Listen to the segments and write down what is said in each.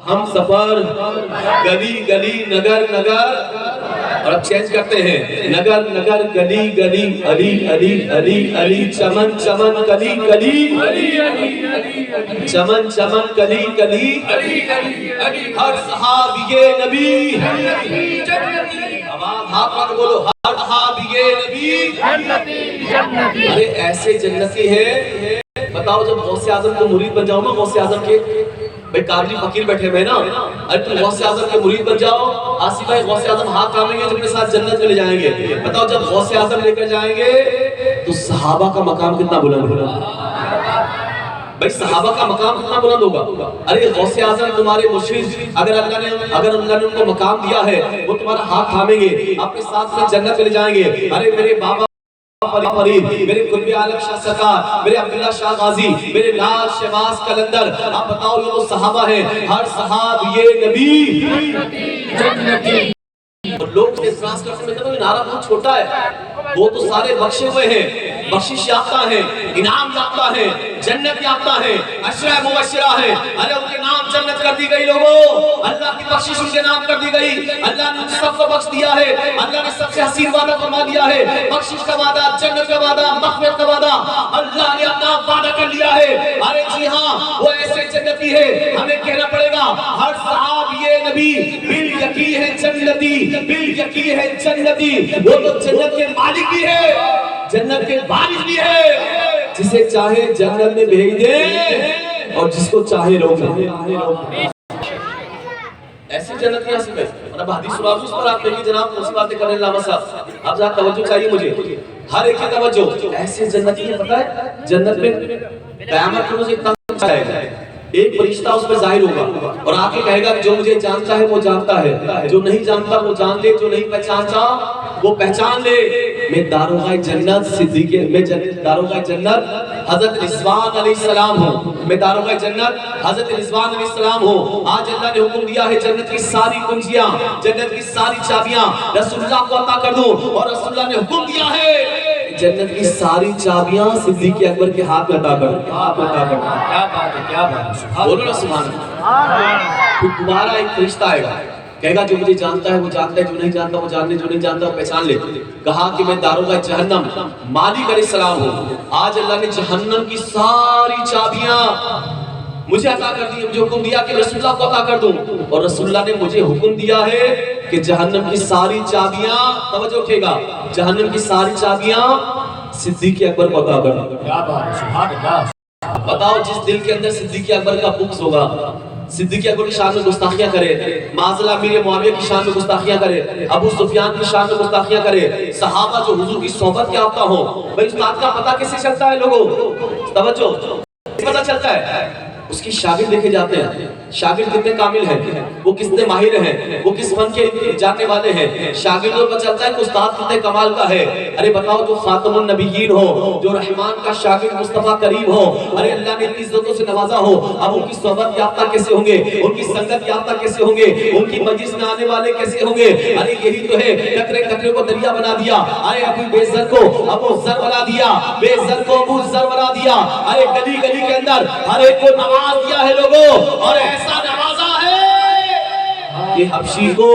ہم سفر گلی گلی نگر نگر، اور اب چینج کرتے ہیں، نگر نگر گلی گلی علی علی علی علی چمن چمن گلی گلی چمن چمن گلی گلی ہر صحابی نبی، آواز ہاتھ پکڑ بولو، ہر صحابی نبی ارے ایسے جنتی ہے۔ بتاؤ جب غوث اعظم کو مرید بن جاؤ نا، غوث اعظم کے بھئی قابلی فقیر بیٹھے ہوئے نا، ارے تم غوث اعظم کے مرید بن جاؤ، آصف بھائی غوث اعظم ہاتھ تھامیں گے، اپنے ساتھ جنت میں لے جائیں گے۔ بتاؤ جب غوث اعظم لے کر جائیں گے تو صحابہ کا مقام کتنا بلند ہوگا؟ بھئی صحابہ کا مقام کتنا بلند ہوگا؟ ارے غوث اعظم تمہارے مرشد، اگر اللہ نے ان کو مقام دیا ہے، وہ تمہارا ہاتھ تھامیں گے، اپنے ساتھ میں جنت میں لے جائیں گے۔ ارے میرے بابا فرید، میرے قطب عالم شاہ سرکار، میرے عبداللہ شاہ غازی، میرے لال شہباز قلندر، آپ بتاؤ یہ تو صحابہ ہیں، ہر صحابی نبی جنتی۔ اور لوگ اعتراض کرتے ہیں کہ نعرہ بہت چھوٹا ہے، وہ تو سارے بخشے ہوئے ہیں، بخشش یافتہ ہیں، انعام یافتہ ہیں، جنت یافتہ ہیں، عشرہ مبشرہ ہیں۔ ارے ان کے نام جنت کر دی گئی لوگوں، اللہ کی بخشش ان کے نام کر دی گئی، اللہ نے سب کو بخش دیا ہے، اللہ نے سب سے حسین وعدہ فرما دیا ہے، بخشش کا وعدہ، جنت کا وعدہ، مغفرت کا وعدہ، اللہ نے اپنا وعدہ کر لیا ہے۔ ارے جی ہاں، وہ ایسے جنتی ہے، ہمیں کہنا پڑے گا ہر صحابی نبی بالیقین ہے جنتی، بالیقین ہے جنتی، وہ تو جنت کے مالک بھی ہے، جنت کے وارث بھی ہے، جسے چاہے جنت میں بھیج دے اور جس کو چاہے روک دے۔ ایسی جنت کی حاصل ہے۔ اور اب حدیث سناؤں اس پر آپ کہیں جناب کون سی باتیں کریں علامہ صاحب، آپ ذرا توجہ چاہیے مجھے، ہر ایک کی توجہ۔ ایسے جنتی ہے، پتہ ہے جنت میں قیامت کے روز ایک تخت آئے گا، ایک فرشتہ اس پر ظاہر ہوگا اور آ کے کہے گا جو مجھے جانتا ہے وہ جانتا ہے، جو نہیں جانتا وہ جان لے، جو نہیں پہچانتا وہ پہچان لے۔ میں داروغہ جنت صدیق، میں داروغہ جنت حضرت رضوان علیہ السلام ہوں، میں داروغہ جنت حضرت رضوان علیہ السلام ہوں۔ آج اللہ نے حکم دیا ہے جنت کی ساری کنجیاں، جنت کی ساری چابیاں رسول اللہ کو عطا کر دوں، اور رسول اللہ نے حکم دیا ہے جنت کی ساری چابیاں صدیق اکبر کے ہاتھ میں عطا کر دوں۔ کیا بات ہے، کیا بات ہے، بولو نا سبحان اللہ۔ پھر دوبارہ ایک فرشتہ آئے گا، کہے گا جو مجھے جانتا ہے وہ جانتا ہے، جو نہیں جانتا وہ جان لے، جو نہیں جانتا وہ پہچان لے۔ کہا کہ میں داروغہ جہنم مالک علیہ السلام ہوں، آج اللہ نے جہنم کی ساری چابیاں مجھے عطا کر دی، مجھے حکم دیا کہ رسول اللہ کو عطا کر دوں، اور رسول اللہ نے مجھے حکم دیا ہے کہ جہنم کی ساری چابیاں، توجہ رکھیے گا، جہنم کی ساری چابیاں صدیق اکبر کو عطا کر دوں۔ کیا بات ہے، سبحان اللہ۔ بتاؤ جس دل کے اندر صدیق اکبر کا بغض ہوگا، صدیق اکبر کی شان میں گستاخیاں کرے، معاذ اللہ امیر معاویہ کی شان میں گستاخیاں کرے، ابو سفیان کی شان میں گستاخیاں کرے، صحابہ جو حضور کی صحبت کے یافتہ ہوں، بھئی استاد کا پتہ کیسے چلتا ہے لوگوں؟ توجہ، پتہ چلتا ہے اس کی شاگرد دیکھے جاتے ہیں، شاگرد کتنے کامل ہیں، وہ کتنے ماہر ہیں، وہ کس فن کے جاننے والے ہیں، شاگردوں کو چلتا ہے کہ استاد کتنے کمال کا ہے۔ ارے بتاؤ جو خاتم النبیین ہو، جو رحمان کا شاگرد مصطفیٰ کریم ہو، ارے اللہ نے اتنی عزتوں سے نوازا ہو، اب ان کی صحبت یافتہ کیسے ہوں گے، ان کی سنگت یافتہ کیسے ہوں گے، ان کی مجلس میں آنے والے کیسے ہوں گے۔ ارے یہی تو ہے، قطرے قطرے کو دریا بنا دیا، ارے ابو بے زر کو ابو زر بنا دیا، بے زر کو ابو زر بنا دیا، ارے گلی گلی کے اندر ہر ایک کو نواز دیا ہے لوگوں، اور ایسا نوازا ہے کہ حبشی کو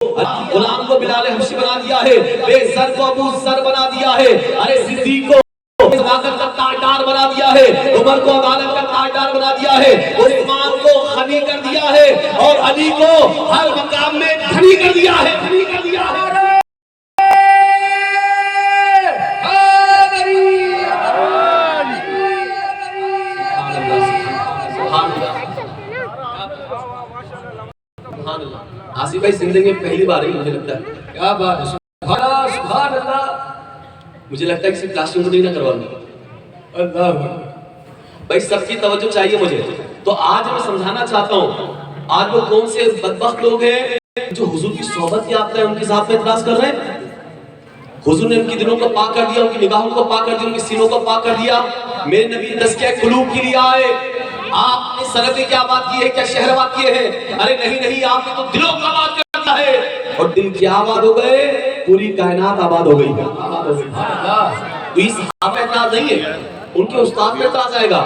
غلام کو بلال حبشی بنا دیا ہے، بے زر کو ابو زر بنا دیا ہے، ارے صدیق کو صداقت کا تاجدار بنا دیا ہے، عمر کو عدالت کا تاجدار بنا دیا ہے، عثمان کو غنی کر دیا ہے، اور علی کو ہر مقام میں دھنی کر دیا ہے، دھنی کر دیا ہے۔ آصف بھائی زندگی میں پہلی بار ہی مجھے لگتا ہے، کیا بات ہے، سبحان اللہ، مجھے لگتا ہے کسی کلاس روم میں نہیں نہ کروا لوں۔ اللہ بھائی سب کی توجہ چاہیے مجھے، تو آج میں سمجھانا چاہتا ہوں آج وہ کون سے بدبخت لوگ ہیں جو حضور کی صحبت یافتہ ہیں، ان کی ذات میں اعتراض کر رہے ہیں۔ حضور نے ان کی دلوں کو پاک کر دیا، ان کی نگاہوں کو پاک کر دیا، ان کی سینوں کو پاک کر دیا۔ میرے نبی تزکیہ قلوب کے لیے آئے، آپ نے سند کیا بات کی ہے، کیا شہر بات کیے ہیں؟ ارے نہیں نہیں، آپ نے تو دلوں کا بات کرتا ہے، اور دل کیا آباد ہو گئے، پوری کائنات آباد ہو گئی۔ تو اس صحابہ اعتراض نہیں ہے، ان کے استاد میں اعتراض آئے گا.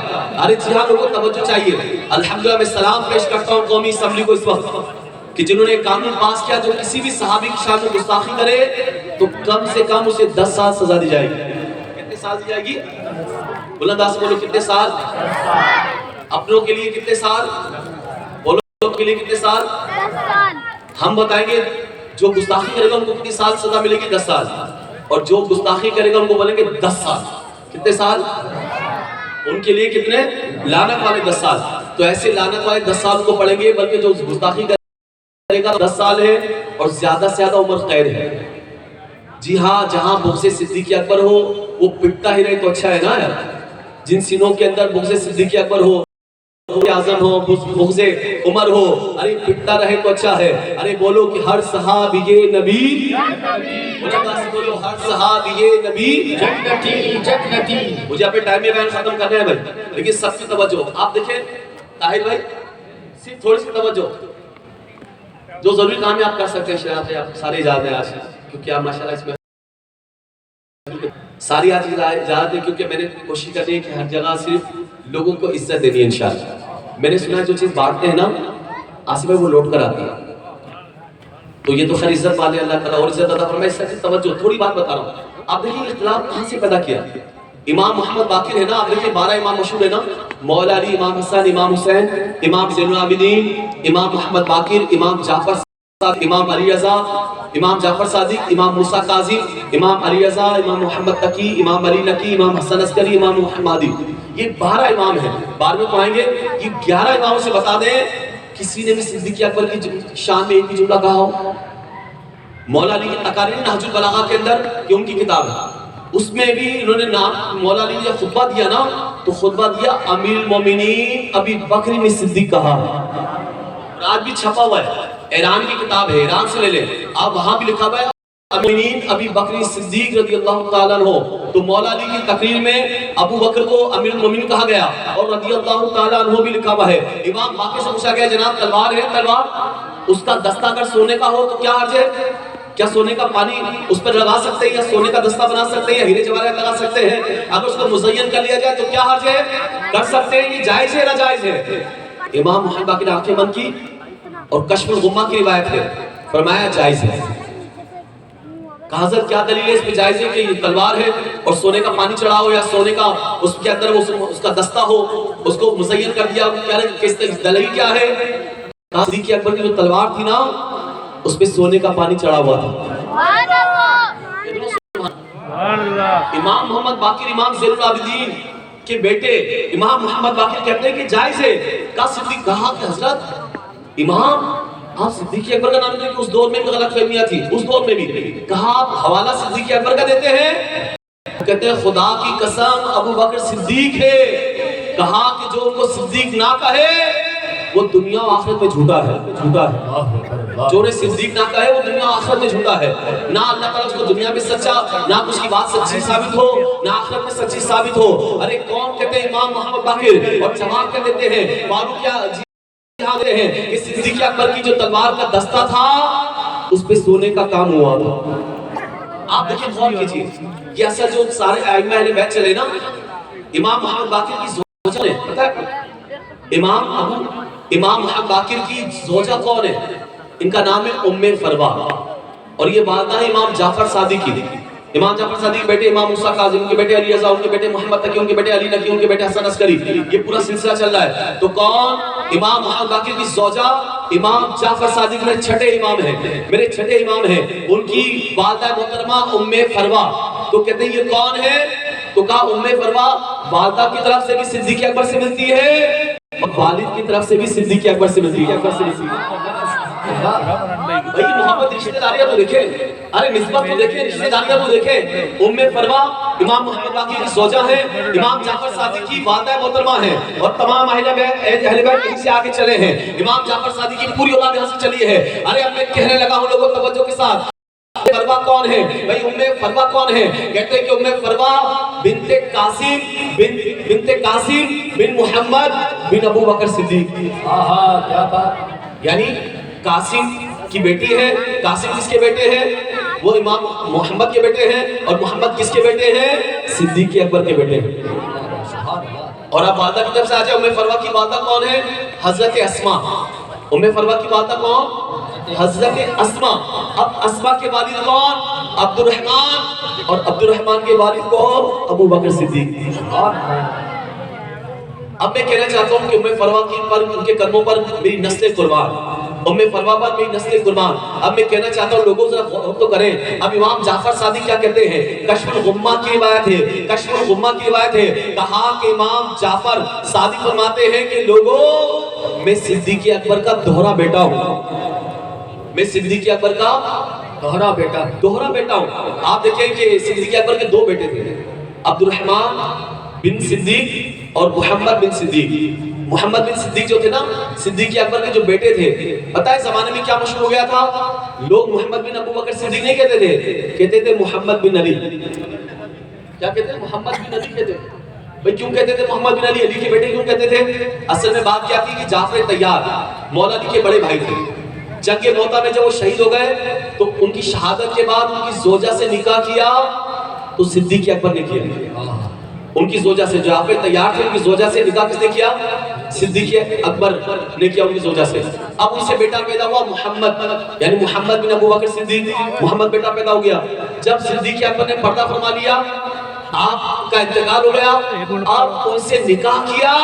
ارے جی ہاں لوگوں توجہ چاہیے. الحمدللہ میں سلام پیش کرتا ہوں قومی اسمبلی کو اس وقت کہ جنہوں نے قانون پاس کیا جو کسی بھی صحابی کی شان میں گستاخی کرے تو کم سے کم اسے 10 سال سزا دی جائے گی. کتنے سال دی جائے گی؟ بلند آواز سے بولو کتنے سال؟ اپنوں کے لیے کتنے سال؟ بولو کے لیے کتنے سال؟ 10 سال. ہم بتائیں گے جو گستاخی کرے گا ان کو کتنی سال سزا ملے گی؟ 10 سال. اور جو گستاخی کرے گا ان کو بولیں گے 10 سال. کتنے سال؟ ان کے لیے کتنے؟ لعنت والے 10 سال. تو ایسے لعنت والے 10 سال کو پڑھیں گے بلکہ جو گستاخی کرے گا 10 سال ہے اور زیادہ سے زیادہ عمر قید ہے. جی ہاں جہاں بغض صدیق اکبر ہو وہ پٹتا ہی رہے تو اچھا ہے نا یار. جن سینوں کے اندر بغض صدیق اکبر ہو اعظم ہو بغض عمر ہو ارے پٹتا رہے تو اچھا ہے. ارے بولو کہ ہر صحابی نبی بولو ہر صحابی نبی جنتی جنتی. مجھے اپنے ٹائم میں بیان ختم کرنا ہے بھائی لیکن سب کی توجہ آپ دیکھیں. طاہر بھائی صرف تھوڑی سی توجہ جو ضروری کام ہے آپ کر سکتے ہیں. شراب آپ سارے اجازت ہیں آج کیونکہ آپ ماشاءاللہ اس میں ساری آج اجازت ہے کیونکہ میں نے کوشش کرنی ہے کہ ہر جگہ صرف لوگوں کو عزت دینی ہے انشاءاللہ. میں نے سنا ہے جو چیز بانٹتے ہیں نا آصف بھائی وہ لوٹ کر آتی ہے تو یہ تو خیر عزت والے اللہ تعالیٰ اور عزت عطا فرمائے. اس سے توجہ تھوڑی بات بتا رہا ہوں. آپ دیکھیں اختلاف کہاں سے پیدا کیا؟ امام محمد باقر ہے نا آپ دیکھیں 12 امام مشہور ہے نا مولا علی امام حسن امام حسین امام زین العابدین امام محمد باقر امام جعفر امام علی رضا امام جعفر صادق امام موسیٰ کاظم امام علی رضا امام محمد تقی امام علی نقی امام حسن عسکری امام محمدی. یہ 12 امام ہیں. 12 کو آئیں گے یہ 11 اماموں سے بتا دیں کسی نے بھی صدیق اکبر کی شان میں ایک بھی جملہ کہا ہو؟ مولا علی کی تقاریر نہج البلاغہ کے اندر یہ ان کی کتاب ہے اس میں بھی انہوں نے نام مولا علی نے جب خطبہ دیا نا تو خطبہ دیا امیر المومنین ابی بکر میں صدیق کہا. آج بھی چھپا ہوا ہے ایران کی کتاب ہے ایران سے لے لیں آپ وہاں بھی لکھا ہوا ہے امین ابی بکر صدیق رضی اللہ تعالیٰ عنہ. تو مولا علی کی تقریر میں ابو بکر کو امیر المومنین کہا گیا اور رضی اللہ تعالیٰ عنہ بھی لکھا ہوا ہے. امام باقر سے پوچھا گیا جناب تلوار ہے تلوار اس کا دستہ اگر سونے کا ہو تو کیا حرج ہے؟ کیا سونے کا پانی اس پر لگا سکتے ہیں یا سونے کا دستہ بنا سکتے ہیں یا ہیرے جواہرات لگا سکتے ہیں؟ اگر اس کو مزین کر لیا جائے تو کیا حرج ہے؟ کر سکتے ہیں. یہ جائز ہے ناجائز ہے؟ امام محمد باقر نے آنکھیں بند کی اور کشف الغمہ کی روایت ہے فرمایا جائز ہے. کہا حضرت کیا دلیل ہے اس پہ جائز ہے کہ یہ تلوار ہے اور سونے کا پانی چڑھا ہو یا سونے کا اس کے اندر اس کا دستہ ہو اس کو مزین کر دیا کیا کس دلیل کیا ہے؟ کہا صدیق اکبر کی جو تلوار تھی نا اس پہ سونے کا پانی چڑھا ہوا تھا. امام محمد باقر امام زین العابدین کے بیٹے امام محمد باقر کہتے ہیں کہ جائز ہے. کہا صدیق کہا کہ حضرت امام آپ صدیق اکبر کا نام دیتے ہیں کہ اس دور میں بھی غلط فہمیاں تھی اس دور میں بھی. کہا آپ حوالہ صدیق اکبر کا دیتے ہیں؟ کہتے ہیں خدا کی قسم ابو بکر صدیق ہے. کہا کہ جو ان کو صدیق نہ کہے وہ دنیا و آخرت میں جھوٹا ہے. جھوٹا ہے جو انہیں صدیق نہ کہے وہ دنیا و آخرت میں جھوٹا ہے. نہ اللہ تعالیٰ اس کو دنیا میں سچا نہ اس کی بات سچی ثابت ہو نہ آخرت میں سچی ثابت ہو. ارے کون کہتے ہیں امام محمد باقر اور جواب کہہ دیتے ہیں فاروق کیا ہیں کہ صدیق اکبر کی جو تلوار کا دستہ تھا اس پہ سونے کا کام ہوا تھا. آپ دیکھیں غور کیجئے یہ اصل جو سارے ائمہ اہل بیت چلے نا امام محمد باقر کی زوجہ نے پتہ ہے امام محمد باقر کی زوجہ کون ہے؟ ان کا نام ہے ام فروا اور یہ والدہ ہے امام جعفر صادق کی. امام جعفر صادق بیٹے امام موسیٰ کاظم ان کے بیٹے علی رضا ان کے بیٹے محمد تقی ان کے بیٹے علی نقی ان کے بیٹے حسن عسکری. یہ پورا سلسلہ چل رہا ہے. تو کون؟ امام محمد باقر کی زوجہ امام جعفر صادق میں چھٹے امام ہیں میرے چھٹے امام ہیں. ان کی والدہ محترمہ ام فروا. تو کہتے ہیں یہ کون ہے؟ تو کہا ام فروا والدہ کی طرف سے بھی صدیق اکبر سے ملتی ہے اور والد کی طرف سے بھی صدیق اکبر سے ملتی ہے. بھائی محمد رشتہ داریاں تو دیکھیں ارے نسبت تو دیکھیں رشتہ داریاں تو دیکھیں. ام فروا امام محمد باقر کی زوجہ ہیں امام جعفر صادق کی والدہ محترمہ ہیں اور تمام اہل بیت یہیں سے آگے چلے ہیں. امام جعفر صادق کی پوری اولاد یہاں سے چلی ہے. ارے اب میں کہنے لگا ہوں لوگوں توجہ کے ساتھ فروا کون ہے؟ بھائی ام فروا کون ہے؟ کہتے ہیں کہ ام فروا بنت قاسم بن محمد بن ابو بکر صدیق. کیا بات. یعنی قاسم کی بیٹی ہے. قاسم کس کے بیٹے ہیں؟ وہ امام محمد کے بیٹے ہیں اور محمد کس کے بیٹے ہیں؟ صدیق اکبر کے بیٹے ہیں. اور اب والدہ کی طرف سے آ جائے ام فروا کی والدہ کون ہے؟ حضرت اسما. ام فروا کی والدہ کون؟ حضرت اسما. اب اسما کے والد کون؟ عبد الرحمن. اور عبد الرحمن کے والد کون؟ ابو بکر صدیق. اب میں کہنا چاہتا ہوں کہ ام فروا کی پر ان کے قدموں پر میری نسل قربان. ام فروا پر میری نسل قربان. اب میں کہنا چاہتا ہوں لوگوں ذرا غور تو کریں. اب امام جعفر صادق کیا کہتے ہیں؟ کشف الغمہ کی روایت ہے. کشف الغمہ کی روایت ہے. کہا کہ امام جعفر صادق فرماتے ہیں کہ لوگوں میں صدیق اکبر کا دوہرا بیٹا ہوں. میں صدیق اکبر کا دوہرا بیٹا ہوں. آپ دیکھیں کہ صدیق اکبر کے دو بیٹے تھے, عبد الرحمن بن صدیق اور محمد بن صدیق. محمد بن صدیق جو تھے نا, صدیق اکبر کے جو بیٹے تھے, پتہ ہے زمانے میں کیا مشہور ہو گیا تھا؟ لوگ محمد بن ابو بکر صدیق نہیں کہتے تھے, کہتے تھے محمد بن علی. کیا کہتے ہیں؟ محمد بن علی کہتے ہیں. بھئی کیوں کہتے تھے محمد بن علی؟ علی کے بیٹے کیوں کہتے تھے؟ اصل میں بات کیا تھی کہ جعفر طیار مولا علی کے بڑے بھائی تھے. جنگ موتا میں جب وہ شہید ہو گئے تو ان کی شہادت کے بعد ان کی زوجہ سے نکاح کیا تو صدیق اکبر نے کیا. ان کی زوجہ سے, جعفر طیار تھے, ان کی زوجہ سے نکاح کس نے کیا؟ صدیق اکبر نے کیا ان کی زوجہ سے. اب ان سے بیٹا پیدا ہوا محمد, یعنی محمد بن ابو بکر صدیق. محمد بیٹا پیدا ہو گیا. جب صدیق اکبر نے پردہ فرما لیا, آپ کا انتقال ہو گیا, آپ ان سے نکاح کیا,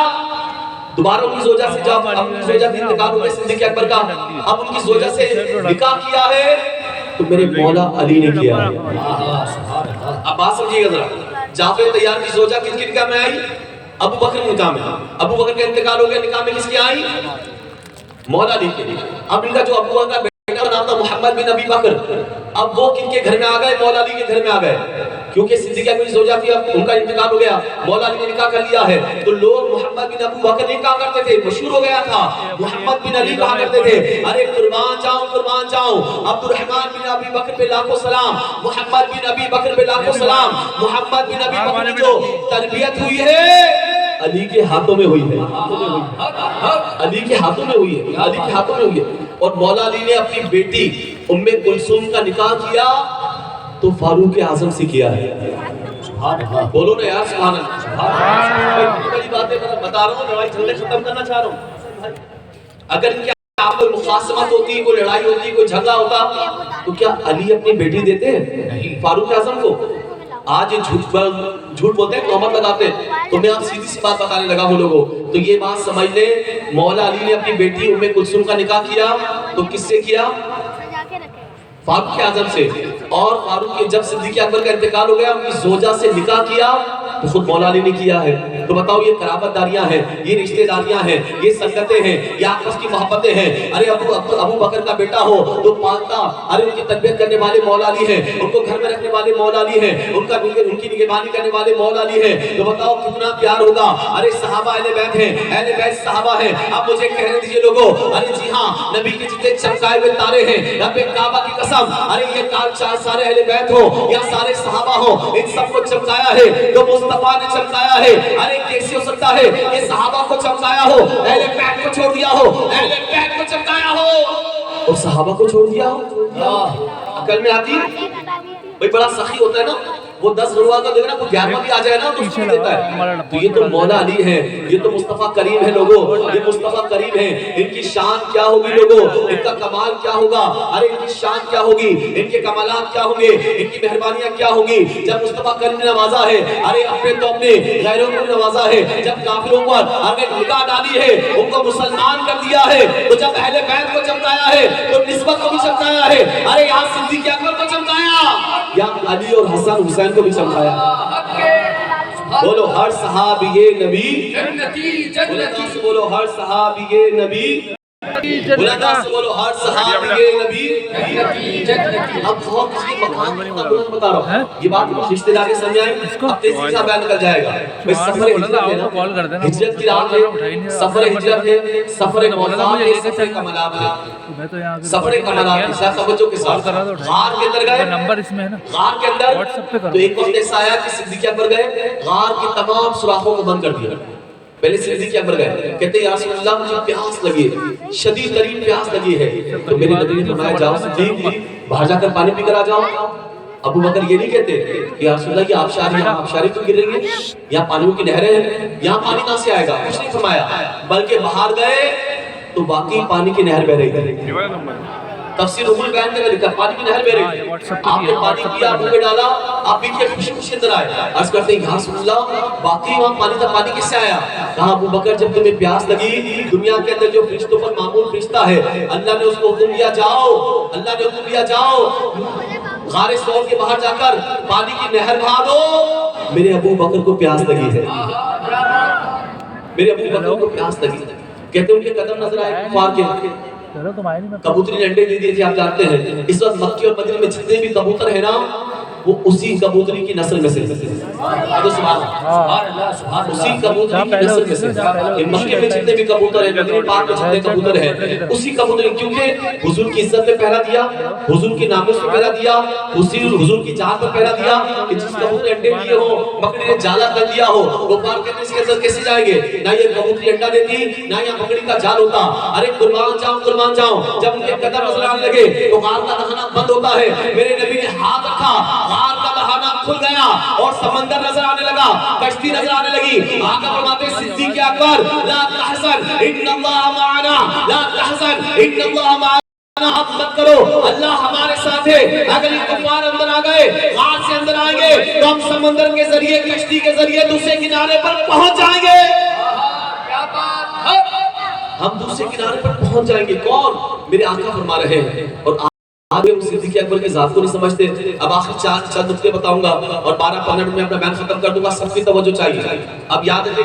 دوبارہ ان کی زوجہ سے, جب اب ان کی زوجہ سے انتقال ہو گیا صدیق اکبر کا, اب ان کی زوجہ سے نکاح کیا ہے تو میرے مولا علی نے کیا ہے. اب بات سمجھیے گا ذرا. جعفر طیار کی زوجہ کس کے نکاح میں آئی؟ ابو بکر کے نکاح میں. ابو بکر کا انتقال ہو گیا, نکاح میں کس کی آئی؟ مولا علی کے. اب ان کا جو ابو بکر کا بیٹا کا نام تھا محمد بن ابی بکر, اب وہ کن کے گھر میں آ گئے؟ مولا علی کے گھر میں آ گئے, کیونکہ صدیق اکبر کی زوجہ تھی, اب ان کا انتقال ہو گیا, مولا علی نے نکاح کر لیا ہے. تو لوگ محمد بن ابو بکر نہیں کہا کرتے تھے, مشہور ہو گیا تھا, محمد بن علی کہا کرتے تھے. ارے قربان جاؤں قربان جاؤں, عبد الرحمن بن ابی بکر پہ لاکھوں سلام, محمد بن ابی بکر پہ لاکھوں سلام. محمد بن ابی بکر کی جو تربیت ہوئی ہے علی کے ہاتھوں میں ہوئی ہے, علی کے ہاتھوں میں ہوئی ہے, علی کے ہاتھوں میں ہوئی ہے. اور مولا علی نے اپنی بیٹی ام کلثوم کا نکاح کیا تو فاروق اعظم سے کیا ہے. بولو نا یار سبحان اللہ. بڑی باتیں بتا رہا ہوں, لڑائی جھگڑے ختم کرنا چاہ رہا ہوں. اگر ان کے آپ کوئی مخاصمت ہوتی, کوئی لڑائی ہوتی, کوئی جھگڑا ہوتا تو کیا علی اپنی بیٹی دیتے ہیں فاروق اعظم کو؟ آج یہ جھوٹ بولتے ہیں, تہمت لگاتے ہیں. تو میں آپ سیدھی سی بات بتانے لگا ہوں لوگوں, تو یہ بات سمجھ لیں, مولا علی نے اپنی بیٹی ام کلثوم کا نکاح کیا تو کس سے کیا؟ فاروق اعظم سے. اور فاروق کے جب صدیق اکبر کا انتقال ہو گیا, ان کی زوجہ سے نکاح کیا تو خود مولا علی نے کیا ہے. تو بتاؤ یہ قرابت داریاں ہیں, یہ رشتہ داریاں ہیں, یہ سنگتیں ہیں, یہ آپس کی محبتیں ہیں. ارے ابو بکر کا بیٹا ہو تو پالتا, ارے ان کی تربیت کرنے والے مولا علی ہیں, ان کو گھر میں رکھنے والے مولا علی ہیں, ان کی نگہبانی کرنے والے مولا علی ہیں. تو بتاؤ کتنا پیار ہوگا. ارے صحابہ اہل بیت ہیں, اہل بیت صحابہ ہیں. اب مجھے کہنے دیجئے لوگوں, ارے جی ہاں نبی کے جتنے چمکائے ہوئے تارے ہیں, رب کعبہ کی قسم, ارے یہ چار سارے اہل بیت ہو یا سارے صحابہ ہو, ان سب کو چمکایا ہے تو مصطفیٰ نے چمکایا ہے. ارے کیسے ہو سکتا ہے کہ صحابہ کو چمکایا ہو, اہل بیت کو چھوڑ دیا ہو, اہل بیت کو چمکایا ہو اور صحابہ کو چھوڑ دیا ہو؟ عقل میں آتی ہے؟ بھئی بڑا سخی ہوتا ہے نا, وہ 10 گروہ کا دیکھنا, وہ 11واں بھی آ جائے نا تو اس کو دیتا ہے. تو یہ تو مولا علی ہے, یہ تو مصطفیٰ کریم ہے لوگوں, یہ مصطفیٰ کریم ہے. ان کی شان کیا ہوگی لوگوں, ان کا کمال کیا ہوگا. ارے ان کی شان کیا ہوگی, ان کے کمالات کیا ہوں گے, ان کی مہربانیاں کیا ہوگی. جب مصطفیٰ کریم نے نوازا ہے, ارے اپنے تو اپنے غیروں کو نوازا ہے. جب کافروں پر اگر نگاہ ڈالی ہے, ان کو مسلمان کر دیا ہے. تو جب اہل بیت کو چمکایا ہے تو نسبت کو بھی چمکایا ہے. ارے یہاں صدیق اکبر کو چمکایا, یا علی اور حسن حسین کو بھی چمکایا. بولو ہر صحابی نبی جنتی, بولو ہر صحابی نبی, بلندہ سے بولو ہر صحابی نبی جنتی. اب بہت کسی مقام پر بتا رہا ہوں, یہ بات کچھ رشتہ داری سمجھ آئیں, اب تیزی سے بیان کر جائے گا. سفر ہجرت ہے نا, ہجرت کی رات ہے, سفر ہجرت ہے, سفر موضوعات ہے, سفر کمالات ہے. سفر کمالات ہے, ساتھ توجہ کے ساتھ غار کے اندر گئے, غار کے اندر تو ایک وقت ایسا آیا کہ صدیق اکبر گئے, غار کی تمام سوراخوں کو بند کر دیا. پہلے صدیق اکبر گئے, کہتے ہیں یا رسول اللہ مجھے پیاس لگی ہے, شدید ترین پیاس لگی ہے. تو میرے نبی نے فرمایا جاؤ صدیق, باہر جا کر پانی پی کر آ جاؤ. ابو بکر یہ نہیں کہتے کہ یا رسول اللہ یہ آبشاری کیوں گر رہی ہیں؟ یہاں پانیوں کی نہریں ہیں، یہاں پانی کہاں سے آئے گا؟ کچھ نہیں فرمایا، بلکہ باہر گئے تو واقعی پانی کی نہر بہ رہی ہے۔ تفسیر ام البیان میں لکھا پانی کی نہر بہ رہی ہے، آپ نے پانی پیا، منہ میں ڈالا، آپ بھی کے خوشی خوشی اندر آئے، عرض کرتے ہیں یا رسول اللہ واقعی وہاں پانی تھا، پانی کس سے آیا؟ کہا ابو بکر جب تمہیں پیاس لگی، دنیا کے اندر جو فرشتوں پر معمول فرشتہ ہے، اللہ نے اس کو حکم دیا جاؤ، اللہ نے حکم دیا جاؤ غار ثور کے باہر جا کر پانی کی نہر بہا دو، میرے ابو بکر کو پیاس لگی ہے، میرے ابو بکر کو پیاس لگی ہے۔ کہتے ہیں ان کے قدم نظر آئے کفار کے، کبوتری نے انڈے دے دیے تھے، آپ جانتے ہیں اس وقت مکے اور مدینے میں جتنے بھی کبوتر ہیں نا وہ اسی کبوتری کی نسل میں سے سبحان اللہ، اسی کبوتری کی نسل میں سے، مکے میں جتنے بھی کبوتر ہیں، مدینے پاک میں جتنے کبوتر ہیں اسی کبوتری، کیونکہ حضور کی عزت پہ پہرا دیا، حضور کی ناموس پہ پہرا دیا، حضور کی جان پر پہرا دیا کہ جس کبوتر نے انڈے دیے ہو، مکڑی نے جالا کر دیا ہو، وہ پار کہتے ہیں اس کی عزت کیسے جائیں گے؟ نہ یہ کبوتری انڈا دیتی، نہ یہ مکڑی کا جال ہوتا، ارے قربان جاؤں، جب ان کے قدم نظر آنے لگے تو غار کا دہانہ بند ہوتا ہے، میرے نبی نے ہاتھ رکھا، غار کا دہانہ کھل گیا اور سمندر نظر آنے لگا، کشتی نظر آنے لگی، آقا فرماتے صدیق اکبر لا تحزن ان اللہ معنا، لا تحزن ان اللہ معنا، حق مت کرو اللہ ہمارے ساتھ ہے، اگر یہ کفار اندر آ گئے، غار سے اندر آئیں گے تو ہم سمندر کے ذریعے، کشتی کے ذریعے دوسرے کنارے پر پہنچ جائیں گے، ہم دوسرے کنارے پر پہنچ جائیں گے۔ کون؟ میرے آقا فرما رہے ہیں، اور آگے ہم صدیق اکبر کے ذات کو نہیں سمجھتے۔ اب آخر چند نکتے بتاؤں گا اور 12-15 منٹ میں اپنا بیان ختم کر دوں گا، سب کی توجہ چاہیے۔ اب یاد رکھیں